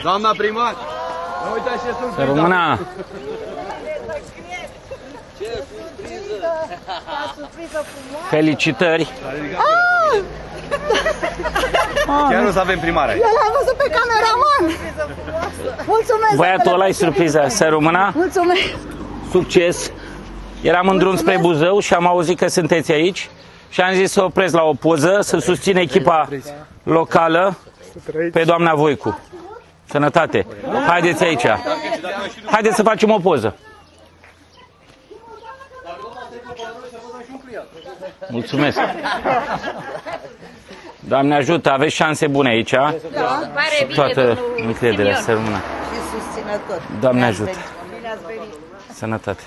Doamna primar! Nu uitați ce surpriză! Să rămână! Felicitări! Chiar nu să avem primar aici. Eu l-am văzut pe cameraman. Mulțumesc. Băiatul ăla e surpriza. Să rămână! Mulțumesc. Succes! Eram în drum spre Buzău și am auzit că sunteți aici și am zis să opresc la o poză, să susțin echipa locală pe doamna Voicu. Sănătate! Haideți aici! Haideți să facem o poză! Mulțumesc! Doamne ajută, aveți șanse bune aici. Toată încrederea, să rămână. Și susținător. Doamne ajută! Sănătate!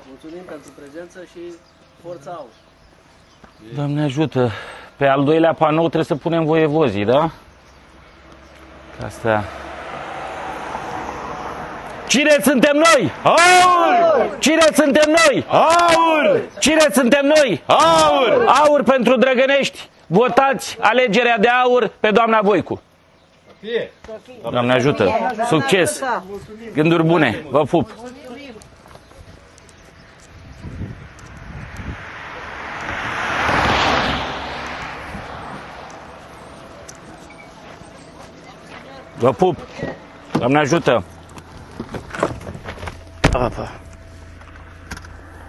Mulțumim pentru prezență și forța au. Doamne ajută! Pe al doilea panou trebuie să punem voievozii, da? Asta... Cine suntem noi? Aur! Cine suntem noi? Aur! Cine suntem noi? Aur! Aur pentru Drăgănești! Votați alegerea de aur pe doamna Voicu! Doamne ajută! Succes! Gânduri bune! Vă pup! Vă pup! Doamne ajută! Apa.